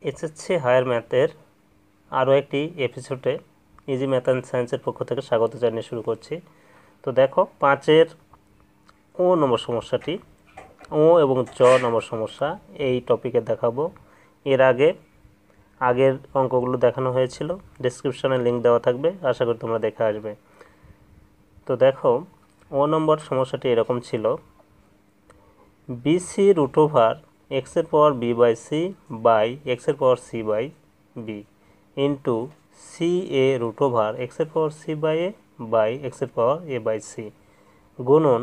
SSC higher ম্যাথের আরও একটি এপিসোডে ইজি ম্যাথ অ্যান্ড সায়েন্সের পক্ষ থেকে স্বাগত জানিয়ে শুরু করছি। তো দেখো 5-এর ও নম্বর সমস্যাটি, ও এবং চ নম্বর সমস্যা এই টপিকে দেখাবো। এর আগের অঙ্কগুলো দেখানো হয়েছিল, ডেসক্রিপশনে লিঙ্ক দেওয়া থাকবে, আশা করি তোমরা দেখে আসবে। তো দেখো ও নম্বর সমস্যাটি এরকম ছিল, বিসি রুট ওভার এক্সের power B by C by এক্সের power C by B into C A root over এক্সের power C by A by এক্সের পাওয়ার এ বাই সি গুণন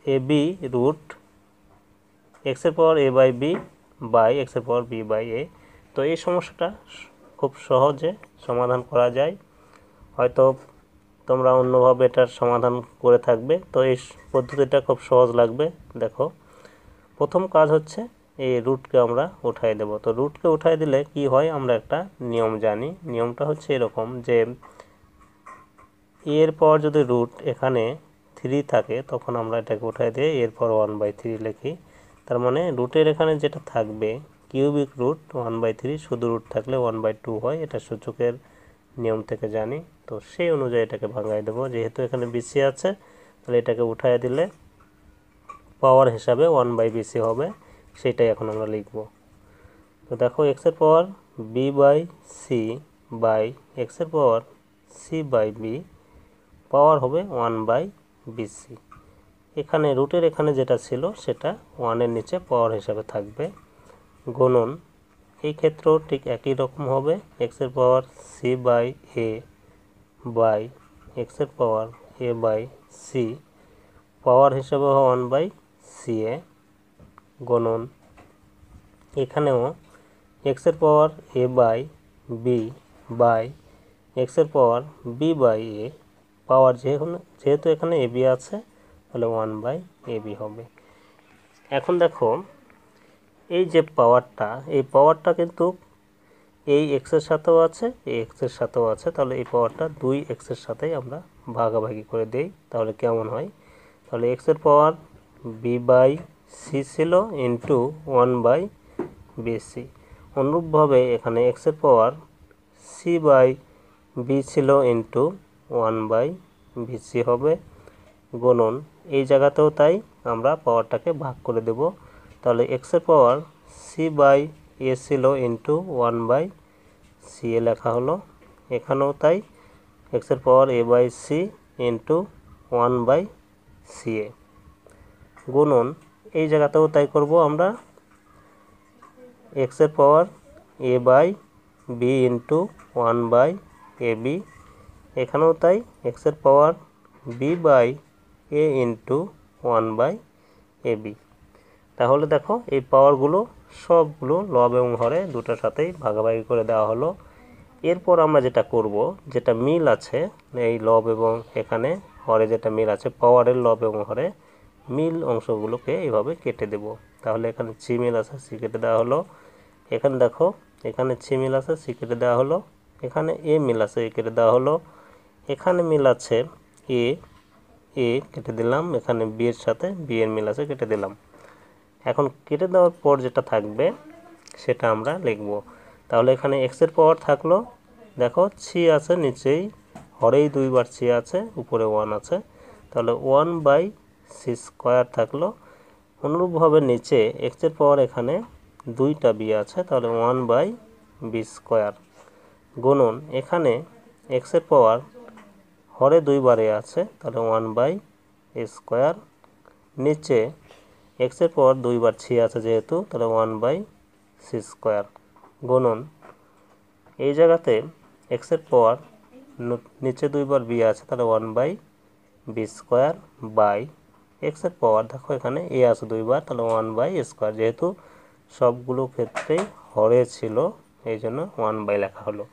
এ বি রুট এক্সের power A by B by এক্সের power B by এ। তো এই সমস্যাটা খুব সহজে সমাধান করা যায়, হয়তো তোমরা অন্যভাবে এটার সমাধান করে থাকবে। তো এই পদ্ধতিটা খুব সহজ লাগবে। দেখো প্রথম কাজ হচ্ছে এই রুটকে আমরা উঠাই দেব। তো রুটকে উঠাই দিলে কি হয়, আমরা একটা নিয়ম জানি। নিয়মটা হচ্ছে এরকম যে এর পর যদি রুট এখানে 3 থাকে তখন আমরা এটাকে উঠাই দিয়ে এর পর 1/3 লিখি। তার মানে রুটের এখানে যেটা থাকবে কিউবিক রুট 1/3, শুধু রুট থাকলে 1/2 হয়, এটা সূচকের নিয়ম থেকে জানি। তো সেই অনুযায়ী এটাকে ভাঙাই দেবো। যেহেতু এখানে বিসি আছে তাহলে এটাকে উঠাই দিলে পাওয়ার হিসাবে 1/BC হবে, সেটাই এখন আমরা লিখব। তো দেখো এক্সের power B by C by এক্সের পাওয়ার সি বাই বি পাওয়ার হবে 1/BC। এখানে রুটের এখানে যেটা ছিল সেটা 1-এর নিচে পাওয়ার হিসাবে থাকবে, গুণন এই ক্ষেত্রেও ঠিক একই রকম হবে, এক্সের power C by A by এক্সের পাওয়ার এ বাই সি পাওয়ার হিসাবে হবে 1/CA গুণন এখানেও এক্সের power A by B by এক্সের পাওয়ার বি বাই এ পাওয়ার যেহেতু এখানে এ বি আছে তাহলে 1/AB হবে। এখন দেখো এই যে পাওয়ারটা, এই পাওয়ারটা কিন্তু এই এক্সের সাথেও আছে, এই এক্সের সাথেও আছে, তাহলে এই পাওয়ারটা 2 এক্সের সাথেই আমরা ভাগাভাগি করে দেই, তাহলে কেমন হয়। তাহলে এক্সের পাওয়ার বি বাই সি ছিল ইন্টু 1/BC। অনুরূপভাবে এখানে এক্সের পাওয়ার সি বাই বি ছিল ইন্টু 1/BC হবে, গুণন এই জায়গাতেও তাই আমরা পাওয়ারটাকে ভাগ করে দেব। তাহলে এক্সের পাওয়ার সি বাই এ ছিল ইন্টু 1/CA লেখা হলো, এখানেও তাই এক্সের power A by C into 1/CA গুণন এই জায়গাতেও তাই করব আমরা, এক্সের power A by B into 1/AB এখানেও তাই এক্সের power B by A into 1/AB। তাহলে দেখো এই পাওয়ারগুলো সবগুলো লব এবং হরে দুটোর সাথেই ভাগাভাগি করে দেওয়া হলো। এরপর আমরা যেটা করব, যেটা মিল আছে এই লব এবং এখানে হরে যেটা মিল আছে, পাওয়ারের লব এবং হরে মিল অংশগুলোকে এইভাবে কেটে দেব। তাহলে এখানে সি মিল আছে, সি কেটে দেওয়া হলো। এখানে দেখো এখানে সি মিল আছে, সি কেটে দেওয়া হলো। এখানে এ মিল আছে, এ কেটে দেওয়া হলো। এখানে মিল আছে এ, এ কেটে দিলাম। এখানে বি এর সাথে বি এর মিল আছে, কেটে দিলাম। এখন কেটে দেওয়ার পর যেটা থাকবে সেটা আমরা লিখব। তাহলে এখানে এক্সের পাওয়ার থাকলো, দেখো সি আছে নিচেই, হরেই 2 বার সি আছে, উপরে 1 আছে, তাহলে 1/C² থাকলো। অনুরূপভাবে নিচে এক্সের পাওয়ার এখানে 2টা বি আছে, তাহলে 1/B² গুণন এখানে এক্সের পাওয়ার হরে 2 বারে আছে, তাহলে 1/A² নিচে এক্সের পাওয়ার 2 বার সি আছে যেহেতু, তাহলে 1/C² গুণন এই জায়গাতে এক্সের পাওয়ার নিচে 2 বার বি আছে, তাহলে 1/B² বাই এক্সের পাওয়ার, দেখো এখানে এ আছে 2 বার, তাহলে 1/A², যেহেতু সবগুলো ক্ষেত্রেই হরে ছিল এই জন্য 1/, লেখা হলো।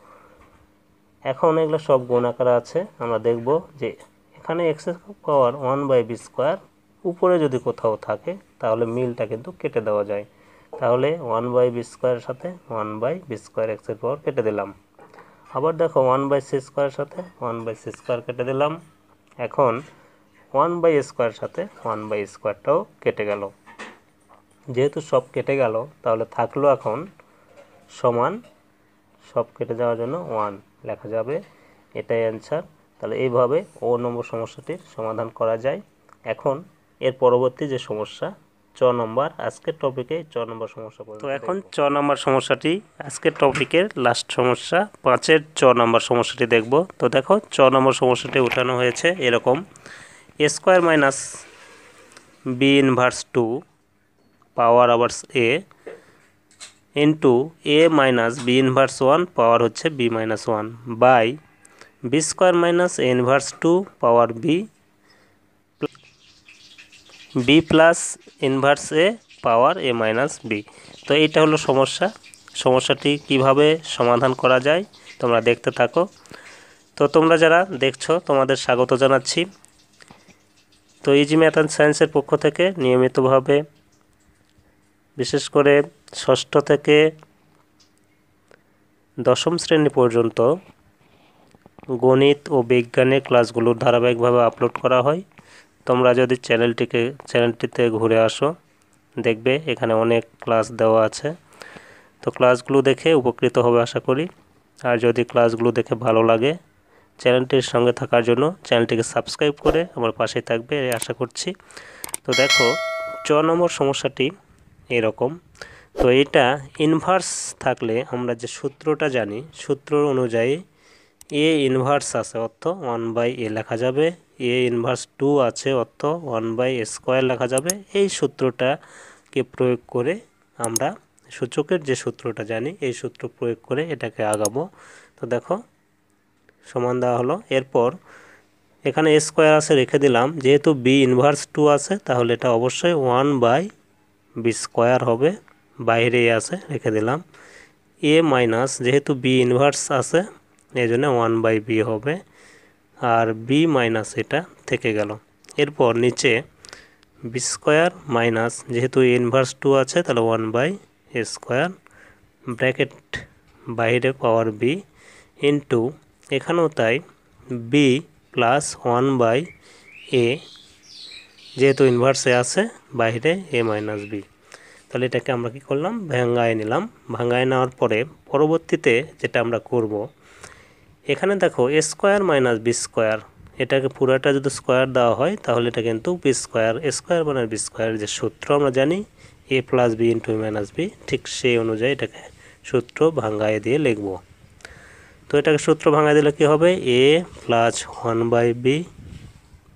এখন এগুলো সব গুণ আকারে আছে, আমরা দেখব যে এখানে এক্সের পাওয়ার 1/B² উপরে যদি কোথাও থাকে তাহলে মিলটা কিন্তু কেটে দেওয়া যায়। তাহলে 1/B² সাথে 1/B² এক্সের পাওয়ার কেটে দিলাম। আবার দেখো 1/C² সাথে 1/C² কেটে দিলাম। এখন 1/A² সাথে 1/A²টাও কেটে গেল। যেহেতু সব কেটে গেল তাহলে থাকলো এখন সমান সব কেটে যাওয়ার জন্য 1 লেখা যাবে, এটাই অ্যান্সার। তাহলে এইভাবে ও নম্বর সমস্যাটির সমাধান করা যায়। এখন এর পরবর্তী যে সমস্যা চ নম্বর, আজকের টপিকে চ নম্বর সমস্যা। তো এখন চ নম্বর সমস্যাটি আজকের টপিকের লাস্ট সমস্যা, 5-এর চ নম্বর সমস্যাটি দেখব। তো দেখো চ নম্বর সমস্যাটি উঠানো হয়েছে এরকম, a square minus B inverse 2 power আবারস A into A minus B inverse 1 power হচ্ছে B minus 1 by B square minus A inverse 2 power B plus inverse A power A minus B. তো এইটা হলো সমস্যা। সমস্যাটি কিভাবে সমাধান করা যায় তোমরা দেখতে থাকো। তো তোমরা যারা দেখছো তোমাদের স্বাগত জানাচ্ছি। তো ইজি ম্যাথ অ্যান্ড সায়েন্সের পক্ষ থেকে নিয়মিতভাবে বিশেষ করে ষষ্ঠ থেকে দশম শ্রেণী পর্যন্ত গণিত ও বিজ্ঞানের ক্লাসগুলো ধারাবাহিকভাবে আপলোড করা হয়। তোমরা যদি চ্যানেলটিতে ঘুরে আসো দেখবে এখানে অনেক ক্লাস দেওয়া আছে। তো ক্লাসগুলো দেখে উপকৃত হবে আশা করি। আর যদি ক্লাসগুলো দেখে ভালো লাগে চ্যানেলটির সঙ্গে থাকার জন্য চ্যানেলটিকে সাবস্ক্রাইব করে আমার পাশে থাকবে আশা করছি। তো দেখো চ নম্বর সমস্যাটি এরকম। তো এটা ইনভার্স থাকলে আমরা যে সূত্রটা জানি, সূত্র অনুযায়ী এ ইনভার্স আছে অর্থ 1/a লেখা যাবে, এ ইনভার্স 2 আছে অর্থ 1/a স্কোয়ার লেখা যাবে। এই সূত্রটাকে প্রয়োগ করে আমরা সূচকের যে সূত্রটা জানি এই সূত্র প্রয়োগ করে এটাকে আগাবো। তো দেখো সমান দেওয়া হলো, এরপর এখানে এ স্কোয়ার আছে রেখে দিলাম, যেহেতু বি ইনভার্স 2 আছে তাহলে এটা অবশ্যই 1/b স্কোয়ার হবে, বাইরে আছে রেখে দিলাম। এ মাইনাস যেহেতু বি ইনভার্স আছে এই জন্য 1/b হবে, আর বি মাইনাস এটা থেকে গেল। এরপর নিচে বি স্কোয়ার মাইনাস যেহেতু এ ইনভার্স 2 আছে তাহলে 1/a স্কোয়ার ব্র্যাকেট বাইরে পাওয়ার বি ইন্টু এখানেও তাই বি প্লাস 1/a যেহেতু ইনভার্সে আছে বাইরে এ মাইনাস বি। তাহলে এটাকে আমরা কি করলাম, ভাঙায় নিলাম। ভাঙায় নেওয়ার পরে পরবর্তীতে যেটা আমরা করব, এখানে দেখো A square minus B square, এটাকে পুরোটা যদি স্কোয়ার দেওয়া হয় তাহলে এটা কিন্তু B square, A square minus B square যে সূত্র আমরা জানি A plus B into minus B, ঠিক সেই অনুযায়ী এটাকে সূত্র ভাঙায় দিয়ে লিখব। তো এটাকে সূত্র ভাঙায় দিলে কি হবে, এ প্লাস 1/b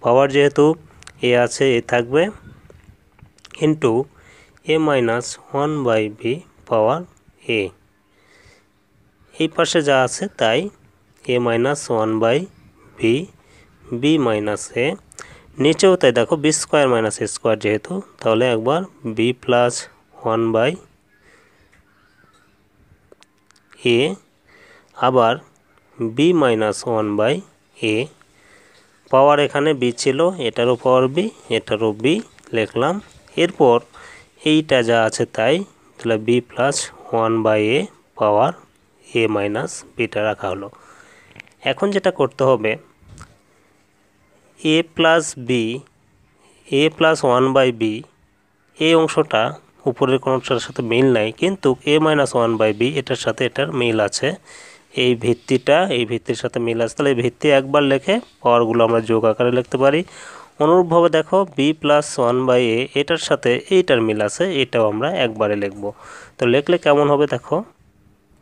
পাওয়ার যেহেতু এ আছে এ থাকবে into A minus 1/b power A, এই পাশে যা আছে তাই এ মাইনাস 1/b বি মাইনাস এ, নিচেও তাই দেখো বি স্কোয়ার মাইনাস এ স্কোয়ার যেহেতু তাহলে একবার বি প্লাস 1/a আবার বি মাইনাস 1/a পাওয়ার এখানে বি ছিল এটারও পাওয়ার বি এটারও বি লিখলাম। এরপর এইটা যা আছে তাই তাহলে B plus 1/a power A minus beta রাখা হলো। এখন যেটা করতে হবে এ প্লাস বি, এ প্লাস 1/b এই অংশটা উপরের কোনোটার সাথে মিল নাই, কিন্তু এ মাইনাস 1/b এটার সাথে এটার মিল আছে, এই ভিত্তির সাথে মিল আছে। তাহলে এই ভিত্তি একবার লেখে পাওয়ারগুলো আমরা যোগ আকারে লিখতে পারি। অনুরূপভাবে দেখো বি প্লাস 1/a এটার সাথে এইটার মিল আছে, এটাও আমরা একবারে লিখব। তো লিখলে কেমন হবে দেখো,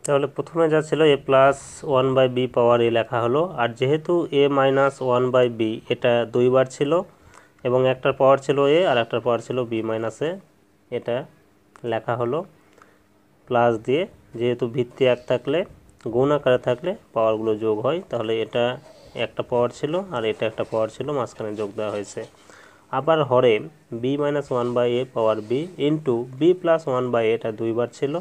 তাহলে প্রথমে যা ছিল এ প্লাস 1/b পাওয়ার এ লেখা হলো, আর যেহেতু এ মাইনাস 1/b এটা দুইবার ছিল এবং একটার পাওয়ার ছিল এ আর একটার পাওয়ার ছিল বি মাইনাস এ, এটা লেখা হলো প্লাস দিয়ে, যেহেতু ভিত্তি এক থাকলে গুণ আকারে থাকলে পাওয়ারগুলো যোগ হয়, তাহলে এটা একটা পাওয়ার ছিল আর এটা একটা পাওয়ার ছিল, মাঝখানে যোগ দেওয়া হয়েছে। আবার হরে B minus 1/a power B into B plus 1/a এটা দুইবার ছিল,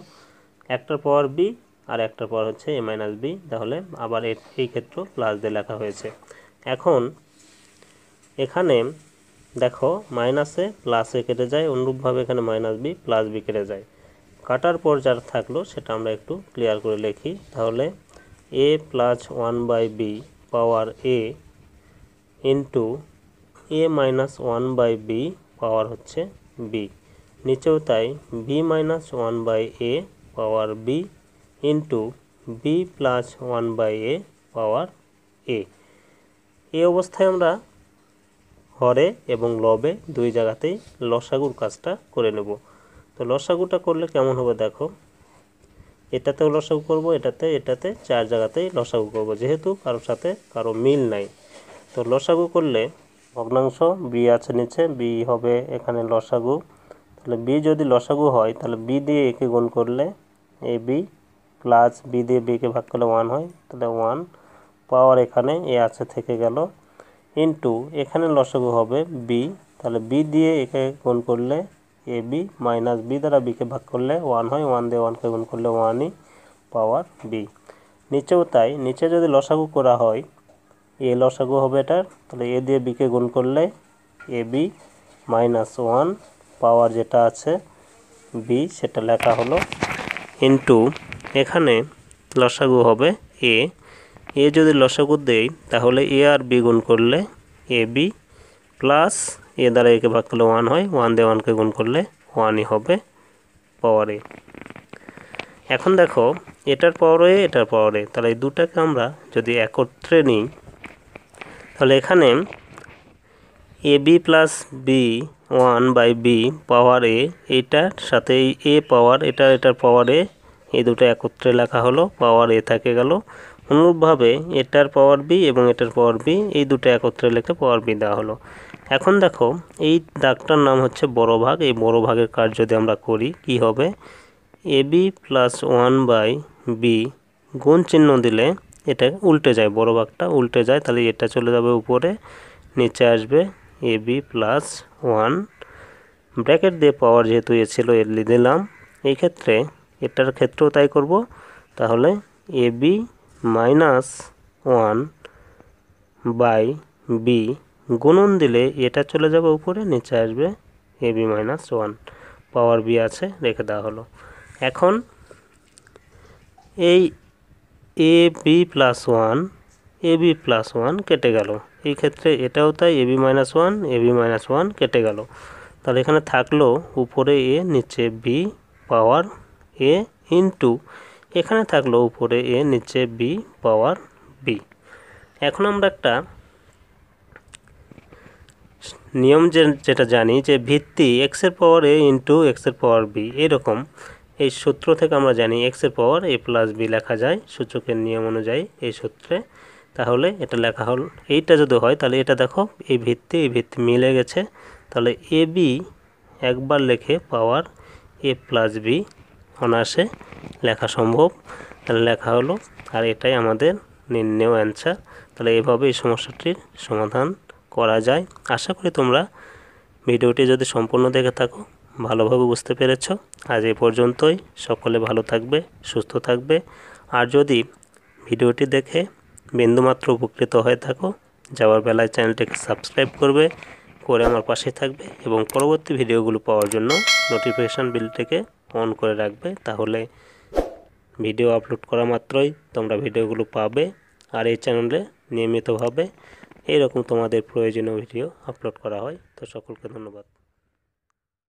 একটার পাওয়ার বি আর একটার পাওয়ার হচ্ছে এ মাইনাস বি, তাহলে আবার এই ক্ষেত্র প্লাস দিয়ে লেখা হয়েছে। এখন এখানে দেখো মাইনাসে প্লাসে কেটে যায়, অনুরূপভাবে এখানে মাইনাস বি প্লাস বি কেটে যায়, কাটার পর যা থাকলো সেটা আমরা একটু ক্লিয়ার করে লিখি। তাহলে A plus 1/b power A into A minus 1/b power হচ্ছে বি, নিচেও তাই B minus 1/a power B into B plus 1/a power A. এই অবস্থায় আমরা হরে এবং লবে দুই জায়গাতেই লসাগুর কাজটা করে নেব। তো লসাগুটা করলে কেমন হবে দেখো, এটাতেও লসাগু করব, এটাতে 4 জায়গাতেই লসাগু করব, যেহেতু কারোর সাথে কারো মিল নাই। তো লসাগু করলে ভগ্নাংশ বি আছে নিচে, বি হবে এখানে লসাগু। তাহলে বি যদি লসাগু হয় তাহলে বি দিয়ে একে গুণ করলে এ বি প্লাস বি দিয়ে বিকে ভাগ করলে 1 হয়, তাহলে 1 পাওয়ার এখানে এ আছে থেকে গেল, ইন্টু এখানে লসাগু হবে বি, তাহলে বি দিয়ে একে গুণ করলে এ বি মাইনাস বি দ্বারা বিকে ভাগ করলে 1 হয়, 1 দিয়ে 1কে গুণ করলে 1ই পাওয়ার বি। নিচেও তাই, নিচে যদি লসাগু করা হয় এ লসাগু হবে এটার, তাহলে এ দিয়ে বিকে গুণ করলে এ বি মাইনাস 1 পাওয়ার যেটা আছে বি সেটা লেখা হলো, ইন্টু এখানে লসাগু হবে এ, এ যদি লসাগু দেই তাহলে এ আর বি গুণ করলে এ বি প্লাস এ দ্বারা একে ভাগ করলে 1 হয়, 1 দিয়ে 1কে গুণ করলে 1ই হবে পাওয়ার এ। এখন দেখো এটার পাওয়ার এ, এটার পাওয়ার এ, তাহলে এই দুটাকে আমরা যদি একত্রে নিই তাহলে এখানে এ বি প্লাস বি 1/বি পাওয়ার এ, এইটার সাথে এ পাওয়ার এটার পাওয়ার এ, এই দুটো একত্রে লেখা হলো, পাওয়ার এ থেকে গেল। অনুরূপভাবে এটার পাওয়ার বি এবং এটার পাওয়ার বি, এই দুটো একত্রে লিখে পাওয়ার বি দেওয়া হলো। এখন দেখো এই দাগটার নাম হচ্ছে বড় ভাগ, এই বড় ভাগের কাজ যদি আমরা করি কি হবে, এ বি প্লাস 1/বি গুণ চিহ্ন দিলে এটা উল্টে যায়, বড় ভাগটা উল্টে যায়, তাহলে এটা চলে যাবে উপরে, নিচে আসবে এ বি প্লাস 1, ব্র্যাকেট দিয়ে পাওয়ার যেহেতু এ ছিল এ দিলাম। এই ক্ষেত্রে এটার ক্ষেত্রেও তাই করব, তাহলে এ বি মাইনাস 1/বি গুণন দিলে এটা চলে যাবে উপরে, নিচে আসবে A B minus 1, power B আছে রেখে দেওয়া হলো। এখন এই A B plus 1 A B plus 1 কেটে গেল, এই ক্ষেত্রে এটাও তাই, A B minus 1 A B minus 1 কেটে গেল, তাহলে এখানে থাকলো উপরে এ নিচে বি পাওয়ার এ, ইন্টু এখানে থাকলো উপরে এ নিচে বি পাওয়ার বি। এখন আমরা একটা নিয়ম যেটা জানি যে ভিত্তি এক্সের পাওয়ার এ ইন্টু এক্সের পাওয়ার বি, এরকম এই সূত্র থেকে আমরা জানি এক্সের পাওয়ার এ প্লাস বি লেখা যায় সূচকের নিয়ম অনুযায়ী এই সূত্রে। তাহলে এটা লেখা হল, এইটা যদি হয় তাহলে এটা দেখো এই ভিত্তি মিলে গেছে, তাহলে এ বি একবার লেখে পাওয়ার এ প্লাস বি অনায়াসে লেখা সম্ভব, তাহলে লেখা হলো, আর এটাই আমাদের নির্ণেয় অ্যান্সার। তাহলে এইভাবে এই সমস্যাটির সমাধান করা যায়। আশা করি তোমরা ভিডিওটি যদি সম্পূর্ণ দেখে থাকো ভালোভাবে বুঝতে পেরেছ। আজ এই পর্যন্তই, সকলে ভালো থাকবে, সুস্থ থাকবে। আর যদি ভিডিওটি দেখে বিন্দুমাত্র উপকৃত হয়ে থাকো, যাওয়ার বেলায় চ্যানেলটিকে সাবস্ক্রাইব করবে, করে আমার পাশে থাকবে এবং পরবর্তী ভিডিওগুলো পাওয়ার জন্য নোটিফিকেশান বেলটিকে অন করে রাখবে, তাহলে ভিডিও আপলোড করা মাত্রই তোমরা ভিডিওগুলো পাবে। আর এই চ্যানেলে নিয়মিতভাবে এইরকম তোমাদের প্রয়োজনীয় ভিডিও আপলোড করা হয়। তো সকলকে ধন্যবাদ।